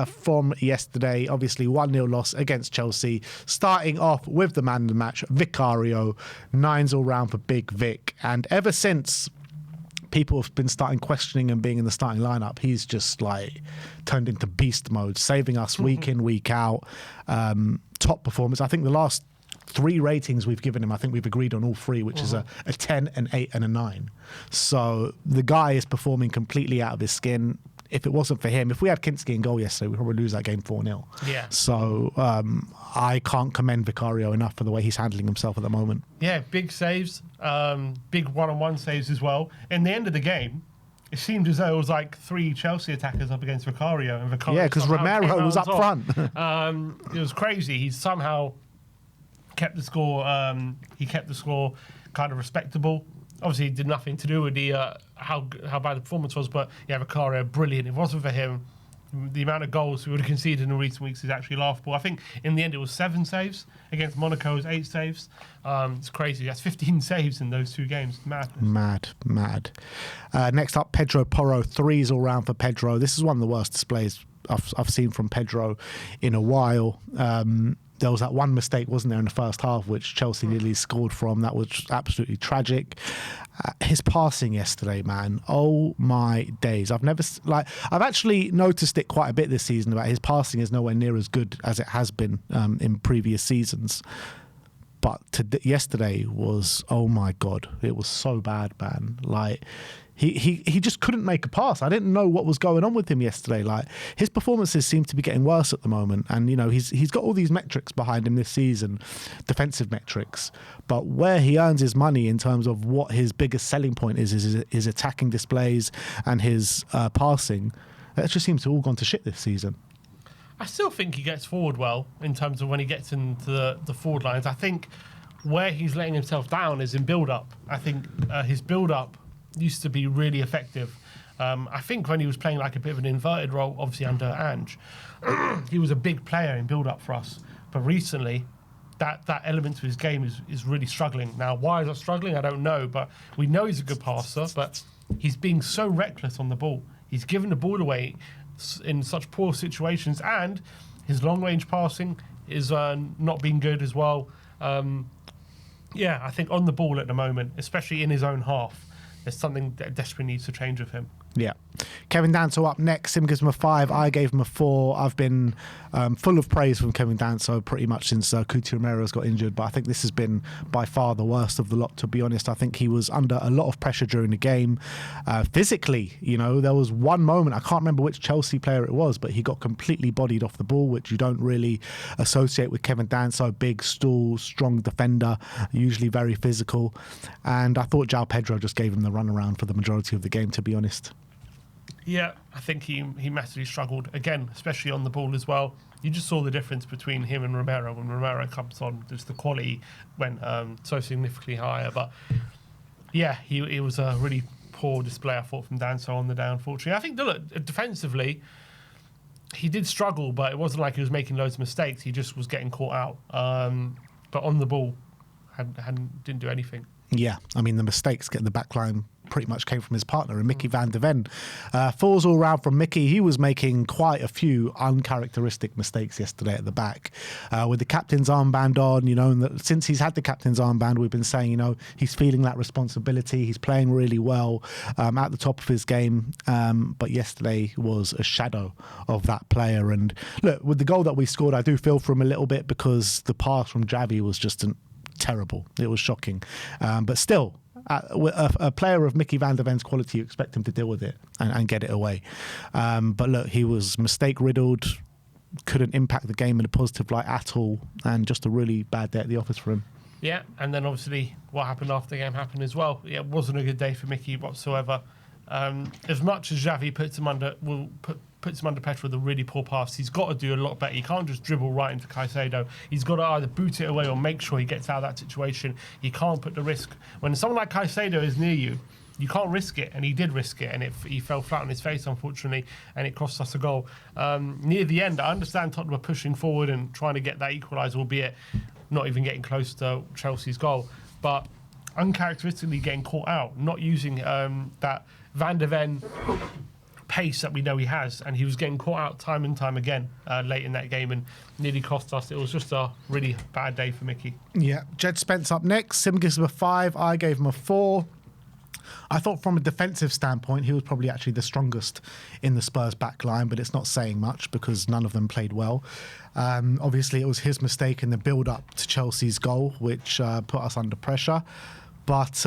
from yesterday. Obviously, 1-0 loss against Chelsea. Starting off with the man of the match, Vicario. 9s all round for Big Vic. And ever since people have been starting questioning and being in the starting lineup, he's just like turned into beast mode, saving us week in, week out. Top performance. I think the last 3 ratings we've given him, I think we've agreed on all 3, which is a 10, an 8 and a 9. So the guy is performing completely out of his skin. If it wasn't for him, if we had Kinski in goal yesterday, we'd probably lose that game 4-0. Yeah. So I can't commend Vicario enough for the way he's handling himself at the moment. Yeah, big saves, big one-on-one saves as well. In the end of the game, it seemed as though it was like 3 Chelsea attackers up against Vicario. And Vicario because Romero was up front. It was crazy. He somehow kept the score. He kept the score kind of respectable. Obviously, it did nothing to do with the how bad the performance was, but yeah, Vicario, brilliant. If it wasn't for him, the amount of goals we would have conceded in recent weeks is actually laughable. I think in the end it was 7 saves against Monaco. It was 8 saves. It's crazy. That's 15 saves in those 2 games. Madness. Mad. Next up, Pedro Porro. 3s all round for Pedro. This is one of the worst displays I've seen from Pedro in a while. There was that one mistake, wasn't there, in the first half, which Chelsea nearly scored from. That was absolutely tragic. His passing yesterday, man. Oh my days! I've actually noticed it quite a bit this season. About his passing is nowhere near as good as it has been in previous seasons. But yesterday was, oh my God, it was so bad, man. Like he just couldn't make a pass. I didn't know what was going on with him yesterday. Like his performances seem to be getting worse at the moment, and you know he's got all these metrics behind him this season, defensive metrics. But where he earns his money in terms of what his biggest selling point is his attacking displays and his passing. That just seems to have all gone to shit this season. I still think he gets forward well in terms of when he gets into the forward lines. I think where he's letting himself down is in build-up. I think his build-up used to be really effective. I think when he was playing like a bit of an inverted role, obviously under Ange, he was a big player in build-up for us. But recently, that element of his game is really struggling. Now, why is that struggling? I don't know. But we know he's a good passer, but he's being so reckless on the ball. He's giving the ball away in such poor situations, and his long-range passing is not being good as well. I think on the ball at the moment, especially in his own half, there's something that desperately needs to change with him. Yeah. Kevin Danso up next. Sim gives him a 5. I gave him a 4. I've been full of praise from Kevin Danso pretty much since Cristian Romero's got injured, but I think this has been by far the worst of the lot, to be honest. I think he was under a lot of pressure during the game. Physically, you know, there was one moment, I can't remember which Chelsea player it was, but he got completely bodied off the ball, which you don't really associate with Kevin Danso. Big, strong defender, usually very physical. And I thought João Pedro just gave him the runaround for the majority of the game, to be honest. Yeah, I think he massively struggled, again, especially on the ball as well. You just saw the difference between him and Romero. When Romero comes on, just the quality went so significantly higher. But yeah, he was a really poor display, I thought, from Danso on the day, unfortunately. I think, look, defensively, he did struggle, but it wasn't like he was making loads of mistakes. He just was getting caught out. But on the ball, didn't do anything. Yeah, I mean, the mistakes getting the back line pretty much came from his partner, and Mickey van der Ven. 4s all round from Mickey. He was making quite a few uncharacteristic mistakes yesterday at the back. With the captain's armband on, you know, and since he's had the captain's armband, we've been saying, you know, he's feeling that responsibility. He's playing really well at the top of his game. But yesterday was a shadow of that player. And look, with the goal that we scored, I do feel for him a little bit because the pass from Xavi was just terrible. It was shocking. But still, a player of Mickey van der Ven's quality, you expect him to deal with it and get it away. But look, he was mistake-riddled, couldn't impact the game in a positive light at all, and just a really bad day at the office for him. Yeah, and then obviously what happened after the game happened as well. Yeah, it wasn't a good day for Mickey whatsoever. As much as Xavi puts him under pressure with a really poor pass, he's got to do a lot better. He can't just dribble right into Caicedo. He's got to either boot it away or make sure he gets out of that situation. He can't put the risk. When someone like Caicedo is near you, you can't risk it, and he did risk it, and he fell flat on his face, unfortunately, and it cost us a goal. Near the end, I understand Tottenham were pushing forward and trying to get that equaliser, albeit not even getting close to Chelsea's goal, but uncharacteristically getting caught out, not using that Van der Ven pace that we know he has, and he was getting caught out time and time again late in that game and nearly cost us. It was just a really bad day for Mickey. Yeah, Jed Spence up next. Sim gives him a 5. I gave him a 4. I thought from a defensive standpoint, he was probably actually the strongest in the Spurs back line, but it's not saying much because none of them played well. Obviously, it was his mistake in the build-up to Chelsea's goal, which put us under pressure. But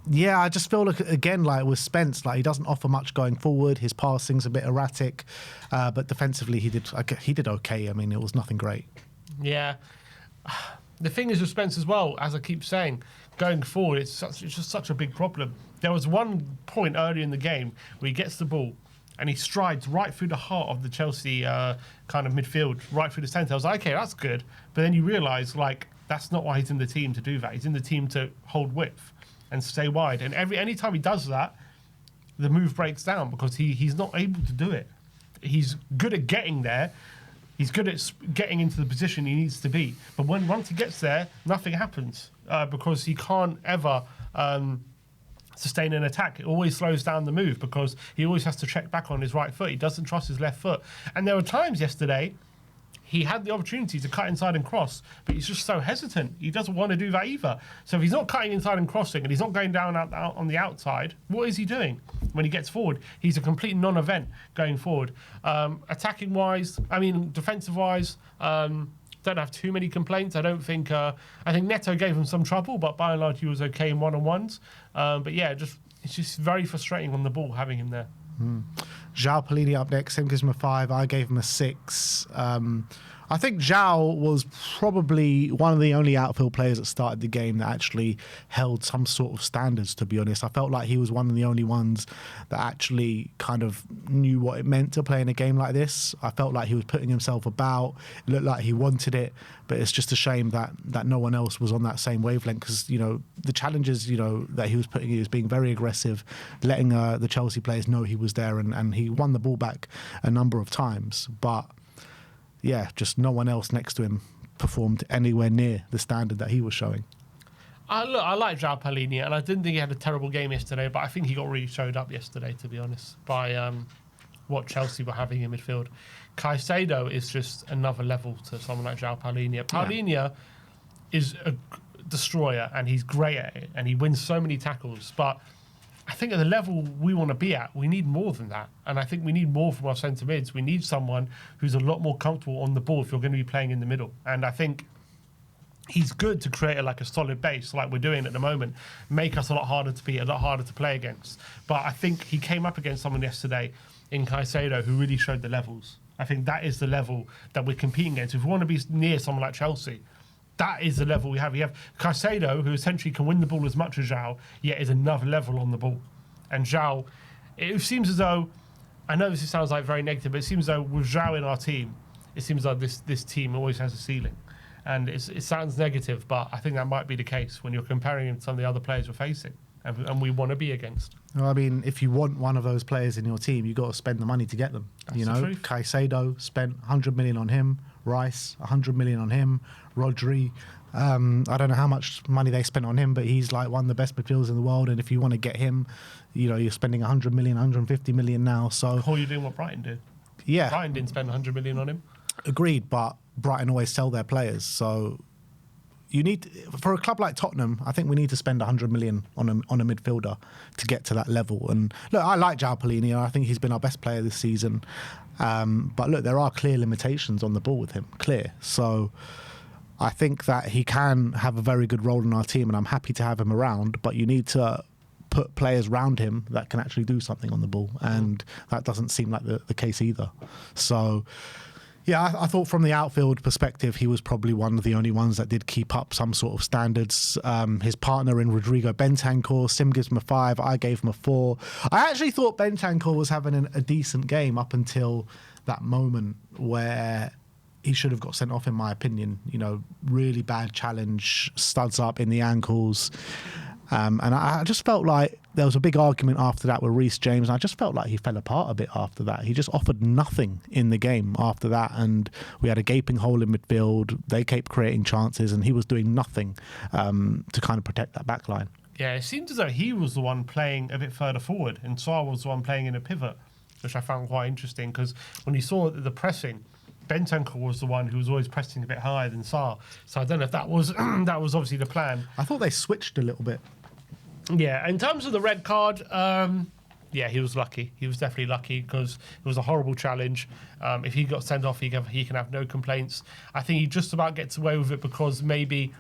yeah, I just feel like, again, like with Spence, like he doesn't offer much going forward. His passing's a bit erratic, but defensively he did okay. I mean, it was nothing great. Yeah. The thing is with Spence as well, as I keep saying, going forward, it's just such a big problem. There was one point early in the game where he gets the ball and he strides right through the heart of the Chelsea kind of midfield, right through the centre. I was like, okay, that's good. But then you realise, like, that's not why he's in the team to do that. He's in the team to hold width and stay wide. And any time he does that, the move breaks down because he's not able to do it. He's good at getting there. He's good at getting into the position he needs to be. But once he gets there, nothing happens because he can't ever sustain an attack. It always slows down the move because he always has to check back on his right foot. He doesn't trust his left foot. And there were times yesterday he had the opportunity to cut inside and cross, but he's just so hesitant. He doesn't want to do that either. So if he's not cutting inside and crossing and he's not going down out on the outside, what is he doing when he gets forward? He's a complete non-event going forward. Attacking-wise, I mean, defensive-wise, don't have too many complaints. I don't think... I think Neto gave him some trouble, but by and large he was okay in one-on-ones. But yeah, it's just very frustrating on the ball having him there. João Palhinha up next. Him gives him a 5. I gave him a 6. I think João was probably one of the only outfield players that started the game that actually held some sort of standards, to be honest. I felt like he was one of the only ones that actually kind of knew what it meant to play in a game like this. I felt like he was putting himself about. It looked like he wanted it, but it's just a shame that no one else was on that same wavelength because, you know, the challenges, you know, that he was putting in, he was being very aggressive, letting the Chelsea players know he was there, and he won the ball back a number of times. But yeah, just no one else next to him performed anywhere near the standard that he was showing. I like João Palhinha, and I didn't think he had a terrible game yesterday, but I think he got really showed up yesterday, to be honest, by what Chelsea were having in midfield. Caicedo is just another level to someone like João Palhinha. Palhinha is a destroyer, and he's great at it, and he wins so many tackles, but I think at the level we want to be at, we need more than that. And I think we need more from our centre mids. We need someone who's a lot more comfortable on the ball if you're going to be playing in the middle. And I think he's good to create a solid base like we're doing at the moment, make us a lot harder to beat, a lot harder to play against. But I think he came up against someone yesterday in Caicedo who really showed the levels. I think that is the level that we're competing against. If we want to be near someone like Chelsea, that is the level we have. We have Caicedo, who essentially can win the ball as much as João, yet is another level on the ball. And João, it seems as though, I know this sounds like very negative, but it seems as though with João in our team, it seems like this team always has a ceiling. And it sounds negative, but I think that might be the case when you're comparing him to some of the other players we're facing and we want to be against. Well, I mean, if you want one of those players in your team, you've got to spend the money to get them. That's the truth. Caicedo spent 100 million on him, Rice 100 million on him, Rodri. I don't know how much money they spent on him, but he's like one of the best midfielders in the world. And if you want to get him, you know, you're spending 100 million, 150 million now. So, or you're doing what Brighton did. Yeah. Brighton didn't spend 100 million on him. Agreed, but Brighton always sell their players. So you need, for a club like Tottenham, I think we need to spend 100 million on a midfielder to get to that level. And look, I like João Palhinha. I think he's been our best player this season. But look, there are clear limitations on the ball with him, clear. So I think that he can have a very good role in our team, and I'm happy to have him around, but you need to put players around him that can actually do something on the ball, and that doesn't seem like the case either. So yeah, I thought from the outfield perspective, he was probably one of the only ones that did keep up some sort of standards. His partner in Rodrigo Bentancur, Sim gives him a 5, I gave him a 4. I actually thought Bentancur was having a decent game up until that moment where he should have got sent off, in my opinion. You know, really bad challenge, studs up in the ankles. And I just felt like there was a big argument after that with Reece James, and I just felt like he fell apart a bit after that. He just offered nothing in the game after that, and we had a gaping hole in midfield. They kept creating chances, and he was doing nothing to kind of protect that back line. Yeah, it seemed as though he was the one playing a bit further forward and Sarr was the one playing in a pivot, which I found quite interesting because when you saw the pressing, Bentancur was the one who was always pressing a bit higher than Sarr. So I don't know if that was that was obviously the plan. I thought they switched a little bit. Yeah, in terms of the red card, yeah, he was lucky. He was definitely lucky because it was a horrible challenge. If he got sent off, he can have no complaints. I think he just about gets away with it because maybe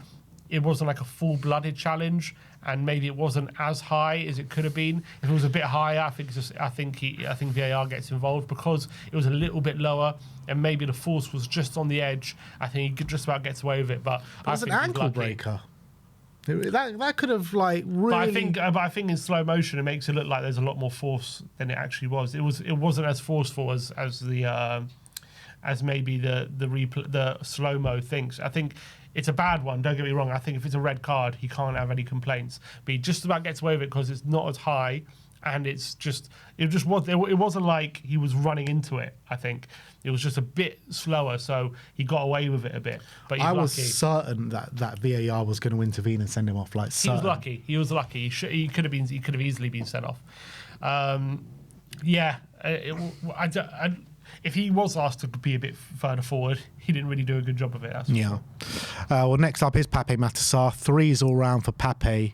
it wasn't like a full-blooded challenge, and maybe it wasn't as high as it could have been. If it was a bit higher, I think VAR gets involved because it was a little bit lower, and maybe the force was just on the edge. I think he just about gets away with it. But it was an ankle breaker. That could have like really. But I think in slow motion it makes it look like there's a lot more force than it actually was. It wasn't as forceful as maybe the slow mo thinks. I think it's a bad one. Don't get me wrong. I think if it's a red card, he can't have any complaints. But he just about gets away with it because it's not as high, and it wasn't like he was running into it. I think it was just a bit slower, so he got away with it a bit. But I was certain that VAR was going to intervene and send him off. Like certain. He was lucky. He could have easily been sent off. If he was asked to be a bit further forward, he didn't really do a good job of it. Well, next up is Pape Matar Sarr. 3s all round for Pape.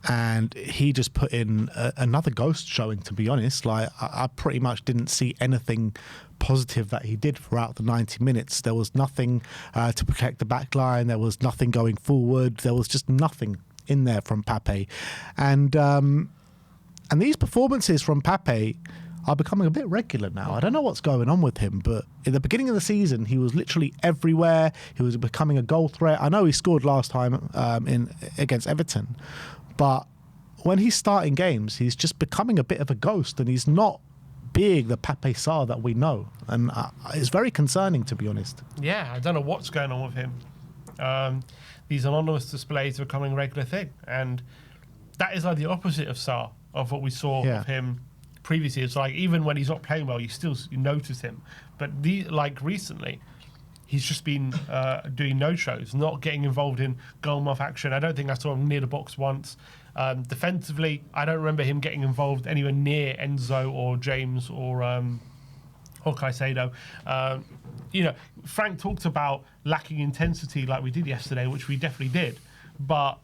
And he just put in another ghost showing, to be honest. Like, I pretty much didn't see anything positive that he did throughout the 90 minutes. There was nothing to protect the back line. There was nothing going forward. There was just nothing in there from Pape. And these performances from Pape are becoming a bit regular now. I don't know what's going on with him, but in the beginning of the season, he was literally everywhere. He was becoming a goal threat. I know he scored last time against Everton, but when he's starting games, he's just becoming a bit of a ghost, and he's not being the Pape Sarr that we know. And it's very concerning, to be honest. Yeah, I don't know what's going on with him. These anonymous displays are becoming a regular thing, and that is like the opposite of Sarr, of what we saw of him previously. It's like even when he's not playing well, you notice him. But recently, he's just been doing no-shows, not getting involved in goal-mouth action. I don't think I saw him near the box once. Defensively, I don't remember him getting involved anywhere near Enzo or James or Caicedo. Frank talked about lacking intensity like we did yesterday, which we definitely did. But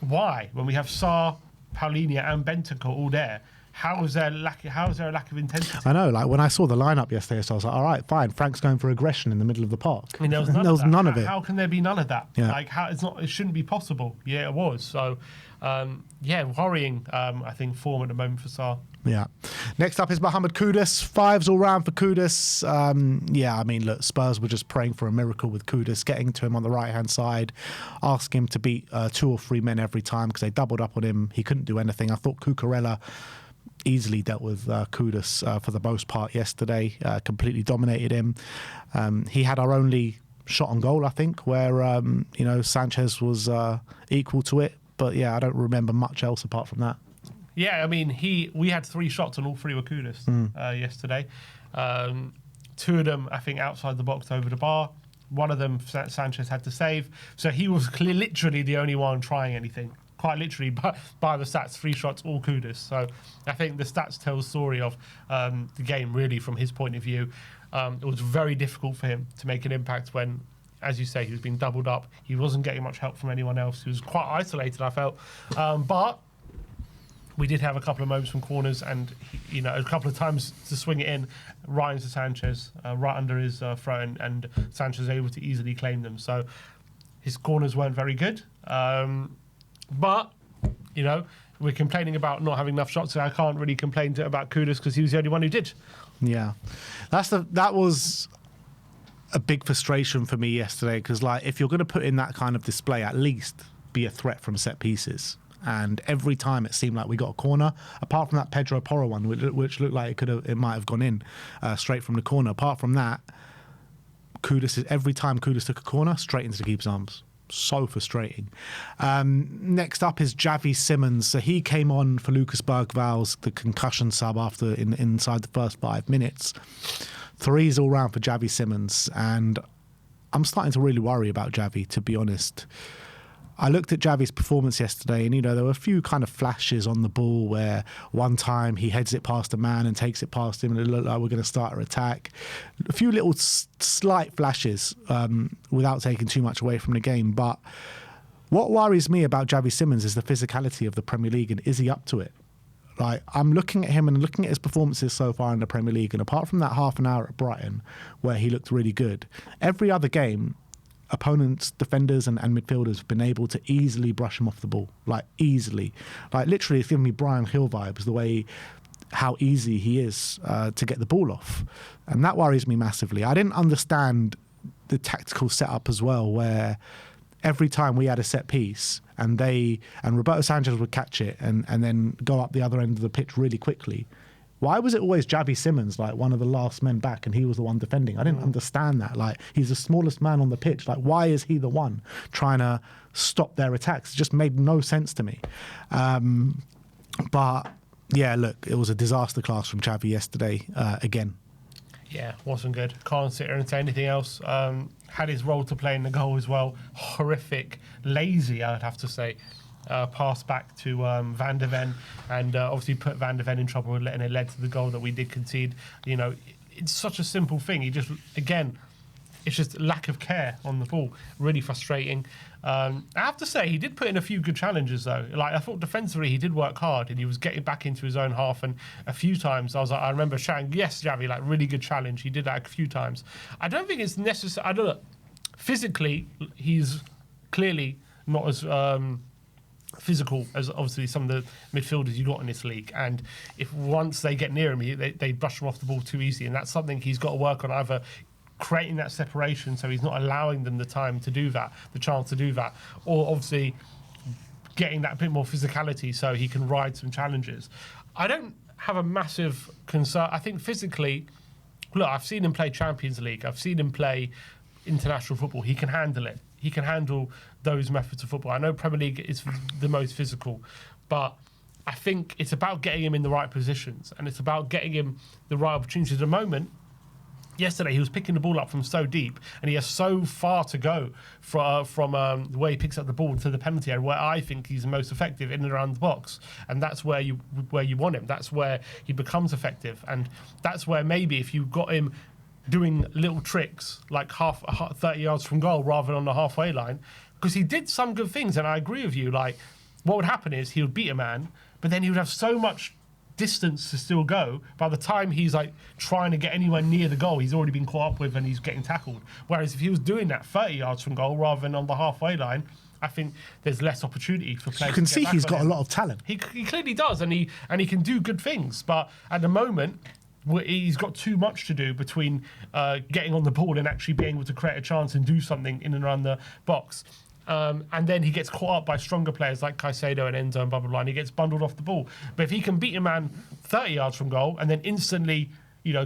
why? When we have Sarr, Palhinha and Bentancur all there, how is there a lack of intensity? I know, like when I saw the lineup yesterday, so I was like, all right, fine, Frank's going for aggression in the middle of the park. I mean, there was none of it. How can there be none of that? Yeah. Like, it shouldn't be possible. Yeah, it was. So, worrying, I think, form at the moment for Sarr. Yeah. Next up is Mohammed Kudus. 5s all round for Kudus. Look, Spurs were just praying for a miracle with Kudus, getting to him on the right-hand side, asking him to beat 2 or 3 men every time because they doubled up on him. He couldn't do anything. I thought Cucurella easily dealt with Kudus for the most part yesterday, completely dominated him. He had our only shot on goal, I think, where, Sanchez was equal to it. But, I don't remember much else apart from that. Yeah, I mean, we had 3 shots and all 3 were Kudus yesterday. 2 of them, I think, outside the box over the bar. 1 of them, Sanchez had to save. So he was literally the only one trying anything. Quite literally, by the stats, 3 shots, all Kudus. So I think the stats tell the story of the game, really, from his point of view. It was very difficult for him to make an impact when, as you say, he was being doubled up. He wasn't getting much help from anyone else. He was quite isolated, I felt. But we did have a couple of moments from corners and, a couple of times to swing it in right into Sanchez, right under his throw, and Sanchez was able to easily claim them. So his corners weren't very good. But, we're complaining about not having enough shots, so I can't really complain about Kudus because he was the only one who did. Yeah. That was a big frustration for me yesterday because, if you're going to put in that kind of display, at least be a threat from set pieces. And every time it seemed like we got a corner, apart from that Pedro Porro one, which looked like it might have gone in straight from the corner. Apart from that, every time Kudus took a corner, straight into the keeper's arms. So frustrating. Next up is Xavi Simons. So he came on for Lucas Bergval's, the concussion sub inside the first 5 minutes. 3s all round for Xavi Simons. And I'm starting to really worry about Xavi, to be honest. I looked at Xavi's performance yesterday, and there were a few kind of flashes on the ball where one time he heads it past a man and takes it past him, and it looked like we're going to start an attack. A few little slight flashes without taking too much away from the game. But what worries me about Xavi Simons is the physicality of the Premier League, and is he up to it? Like, I'm looking at him and looking at his performances so far in the Premier League, and apart from that half an hour at Brighton where he looked really good, every other game, opponents, defenders and midfielders have been able to easily brush him off the ball, like easily. Like literally it's giving me Brian Hill vibes, the way how easy he is to get the ball off. And that worries me massively. I didn't understand the tactical setup as well, where every time we had a set piece and Roberto Sanchez would catch it and then go up the other end of the pitch really quickly. Why was it always Xavi Simons, like one of the last men back, and he was the one defending? I didn't understand that. Like, he's the smallest man on the pitch. Like, why is he the one trying to stop their attacks? It just made no sense to me. But yeah, look, it was a disaster class from Xavi yesterday again. Yeah, wasn't good. Can't sit here and say anything else. Had his role to play in the goal as well. Horrific, lazy, I would have to say. Pass back to Van de Ven, and obviously put Van de Ven in trouble, and it led to the goal that we did concede. It's such a simple thing. He just, again, it's just lack of care on the ball. Really frustrating. I have to say, he did put in a few good challenges, though. Like, I thought defensively he did work hard, and he was getting back into his own half. And a few times I remember shouting, "Yes, Xavi, like really good challenge." He did that a few times. I don't think it's necessary. I don't know. Physically, he's clearly not as physical as obviously some of the midfielders you got in this league, and if once they get near him, they brush him off the ball too easy, and that's something he's got to work on, either creating that separation so he's not allowing them the time to do that, the chance to do that, or obviously getting that bit more physicality so he can ride some challenges. I don't have a massive concern. I think physically, look, I've seen him play Champions League, I've seen him play international football. He can handle it. He can handle those methods of football. I know Premier League is the most physical, but I think it's about getting him in the right positions, and it's about getting him the right opportunities. At the moment, yesterday he was picking the ball up from so deep, and he has so far to go from the way he picks up the ball to the penalty area, where I think he's the most effective in and around the box, and that's where you want him. That's where he becomes effective, and that's where maybe if you got him doing little tricks like 30 yards from goal rather than on the halfway line, because he did some good things, and I agree with you. Like, what would happen is he would beat a man, but then he would have so much distance to still go. By the time he's like trying to get anywhere near the goal, he's already been caught up with and he's getting tackled. Whereas if he was doing that 30 yards from goal rather than on the halfway line, I think there's less opportunity for players. You can see he's got a lot of talent. He clearly does, and he can do good things. But at the moment, he's got too much to do between getting on the ball and actually being able to create a chance and do something in and around the box. And then he gets caught up by stronger players like Caicedo and Enzo and blah, blah, blah, and he gets bundled off the ball. But if he can beat a man 30 yards from goal and then instantly,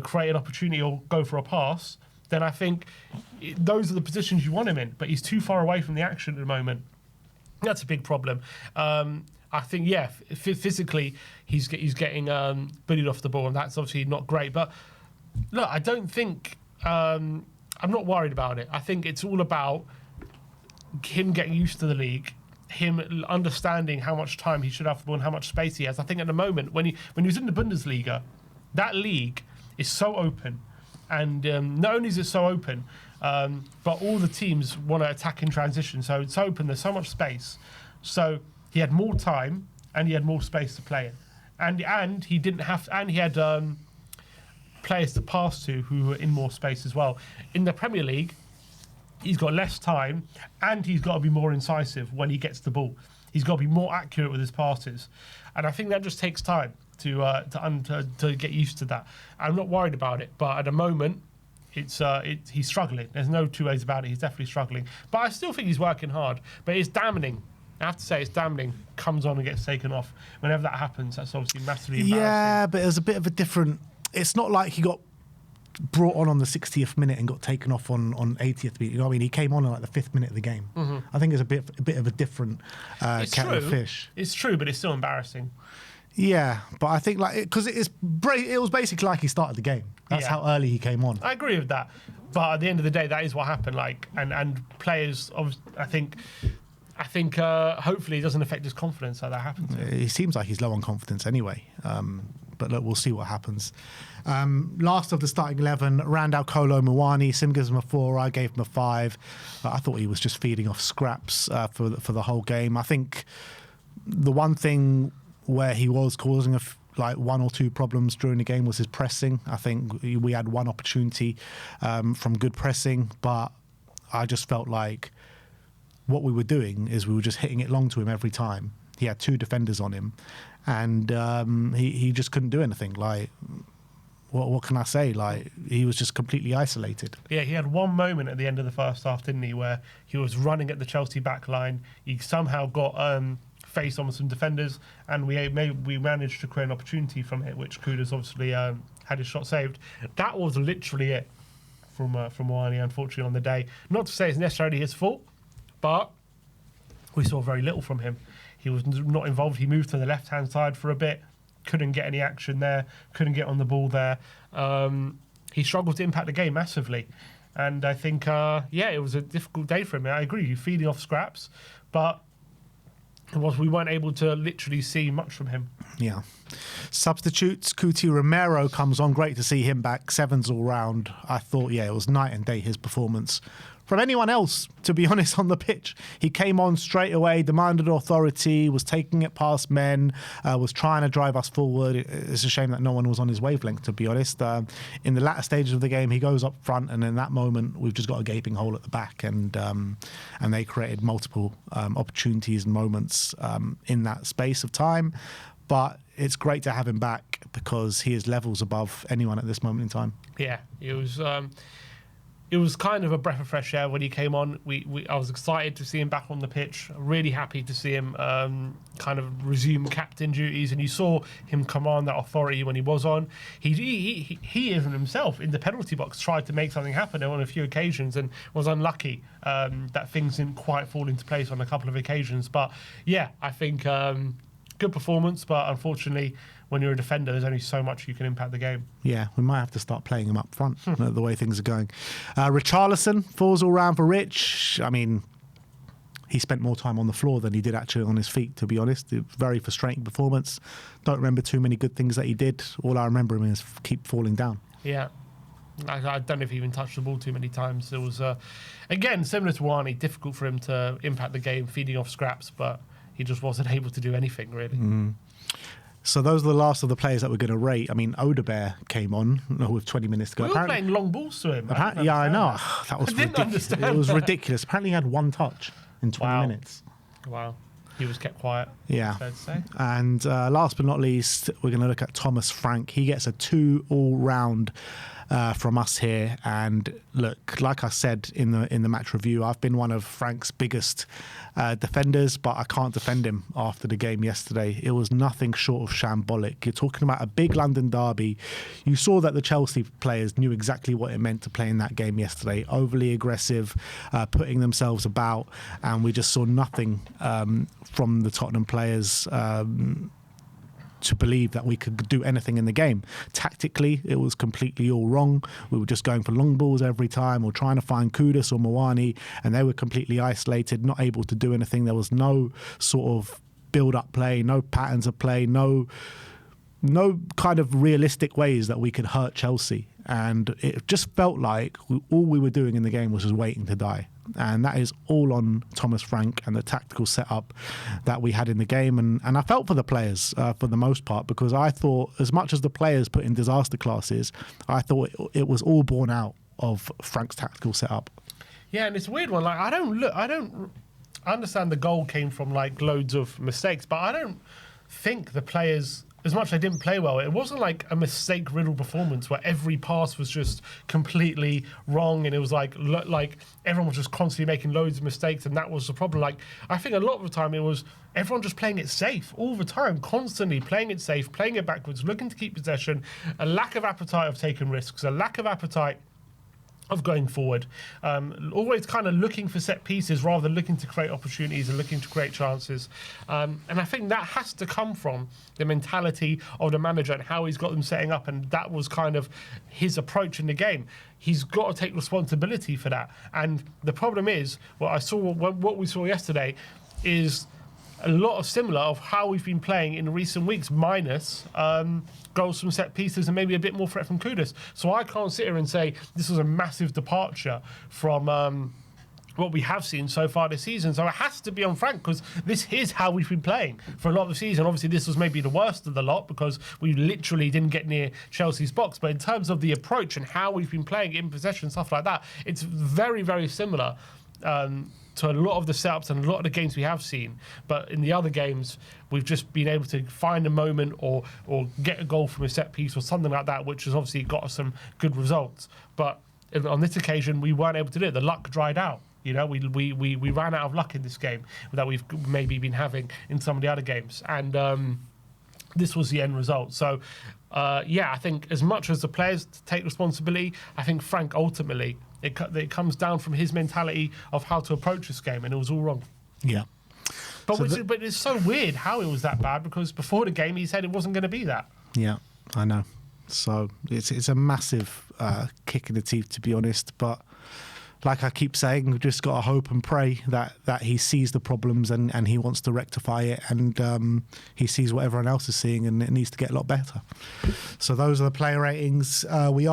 create an opportunity or go for a pass, then I think those are the positions you want him in. But he's too far away from the action at the moment. That's a big problem. I think, yeah, physically he's getting bullied off the ball, and that's obviously not great. But look, I don't think I'm not worried about it. I think it's all about him getting used to the league, him understanding how much time he should have for the ball and how much space he has. I think at the moment, when he was in the Bundesliga, that league is so open, and not only is it so open, but all the teams want to attack in transition. So it's open. There's so much space. So he had more time and he had more space to play in, and he didn't have, and he had players to pass to who were in more space as well. In the Premier League, he's got less time, and he's got to be more incisive when he gets the ball. He's got to be more accurate with his passes, and I think that just takes time to get used to that. I'm not worried about it, but at the moment, he's struggling. There's no two ways about it. He's definitely struggling, but I still think he's working hard. But it's damning. I have to say, it's damning. Comes on and gets taken off. Whenever that happens, that's obviously massively embarrassing. Yeah, but it was a bit of a different. It's not like he got brought on the 60th minute and got taken off on 80th minute. You know what I mean? He came on like the 5th minute of the game. Mm-hmm. I think it's a bit of a different kettle of fish. It's true, but it's still embarrassing. Yeah, but I think because it was basically like he started the game. That's how early he came on. I agree with that, but at the end of the day, that is what happened. And players, I think, I think hopefully it doesn't affect his confidence that happened to him. He seems like he's low on confidence anyway. But look, we'll see what happens. Last of the starting 11, Randal Kolo Muani. Sim gives him a 4. I gave him a 5. I thought he was just feeding off scraps for the whole game. I think the one thing where he was causing like 1 or 2 problems during the game was his pressing. I think we had one opportunity from good pressing, but I just felt like what we were doing is we were just hitting it long to him every time. He had 2 defenders on him, and he just couldn't do anything. Like, what can I say? Like, he was just completely isolated. Yeah, he had one moment at the end of the first half, didn't he, where he was running at the Chelsea back line. He somehow got faced on with some defenders, and we managed to create an opportunity from it, which Kudus obviously had his shot saved. That was literally it from Muani, unfortunately, on the day. Not to say it's necessarily his fault, but we saw very little from him. He was not involved. He moved to the left-hand side for a bit, couldn't get any action there, couldn't get on the ball there. He struggled to impact the game massively. And I think, it was a difficult day for him. I agree, you're feeding off scraps, but we weren't able to literally see much from him. Yeah. Substitutes, Cristian Romero comes on. Great to see him back. 7s all round. I thought, it was night and day, his performance from anyone else, to be honest, on the pitch. He came on straight away, demanded authority, was taking it past men, was trying to drive us forward. It's a shame that no one was on his wavelength, to be honest. In the latter stages of the game, he goes up front, and in that moment, we've just got a gaping hole at the back, and they created multiple opportunities and moments in that space of time. But it's great to have him back because he is levels above anyone at this moment in time. Yeah, it was kind of a breath of fresh air when he came on. I was excited to see him back on the pitch. Really happy to see him kind of resume captain duties, and you saw him command that authority when he was on. He even himself in the penalty box tried to make something happen on a few occasions and was unlucky that things didn't quite fall into place on a couple of occasions. But yeah, I think good performance, but unfortunately, when you're a defender, there's only so much you can impact the game. Yeah, we might have to start playing him up front, the way things are going. Richarlison falls all round for Rich. I mean, he spent more time on the floor than he did actually on his feet, to be honest. Very frustrating performance. Don't remember too many good things that he did. All I remember him is keep falling down. Yeah. I don't know if he even touched the ball too many times. It was, again, similar to Muani, difficult for him to impact the game, feeding off scraps, but he just wasn't able to do anything, really. So those are the last of the players that we're going to rate. I mean, Odebear came on with 20 minutes to go. We were playing long balls to him. I know. That was ridiculous. It was ridiculous. Apparently he had 1 touch in 20 minutes. Wow. He was kept quiet. Yeah. Fair to say. And last but not least, we're going to look at Thomas Frank. He gets a 2 all-round from us here. And look, like I said in the match review, I've been one of Frank's biggest defenders, but I can't defend him after the game yesterday. It was nothing short of shambolic. You're talking about a big London derby. You saw that the Chelsea players knew exactly what it meant to play in that game yesterday. Overly aggressive, putting themselves about, and we just saw nothing from the Tottenham players to believe that we could do anything in the game. Tactically, it was completely all wrong. We were just going for long balls every time or trying to find Kudus or Muani, and they were completely isolated, not able to do anything. There was no sort of build-up play, no patterns of play, no kind of realistic ways that we could hurt Chelsea. And it just felt like all we were doing in the game was just waiting to die. And that is all on Thomas Frank and the tactical setup that we had in the game. And I felt for the players for the most part, because I thought, as much as the players put in disaster classes, I thought it was all born out of Frank's tactical setup. Yeah, and it's a weird one. Like, I understand the goal came from like loads of mistakes, but I don't think the players, as much as they didn't play well, it wasn't like a mistake-riddled performance where every pass was just completely wrong and it was like everyone was just constantly making loads of mistakes, and that was the problem. Like, I think a lot of the time it was everyone just playing it safe all the time, constantly playing it safe, playing it backwards, looking to keep possession, a lack of appetite of taking risks, a lack of appetite of going forward, always kind of looking for set pieces rather than looking to create opportunities and looking to create chances. And I think that has to come from the mentality of the manager and how he's got them setting up, and that was kind of his approach in the game. He's got to take responsibility for that. And the problem is, what we saw yesterday, is a lot of similar of how we've been playing in recent weeks, minus goals from set pieces and maybe a bit more threat from Kudus. So I can't sit here and say this was a massive departure from what we have seen so far this season. So it has to be on Frank, because this is how we've been playing for a lot of the season. Obviously, this was maybe the worst of the lot because we literally didn't get near Chelsea's box. But in terms of the approach and how we've been playing in possession, stuff like that, it's very, very similar to a lot of the setups and a lot of the games we have seen. But in the other games, we've just been able to find a moment or get a goal from a set piece or something like that, which has obviously got us some good results. But on this occasion, we weren't able to do it. The luck dried out. You know, we ran out of luck in this game that we've maybe been having in some of the other games. And this was the end result. So, I think as much as the players take responsibility, I think Frank ultimately, it comes down from his mentality of how to approach this game, and it was all wrong. Yeah. But it's so weird how it was that bad, because before the game he said it wasn't going to be that. Yeah, I know. So it's a massive kick in the teeth, to be honest. But like I keep saying, we've just got to hope and pray that he sees the problems and he wants to rectify it, and he sees what everyone else is seeing, and it needs to get a lot better. So those are the player ratings. We are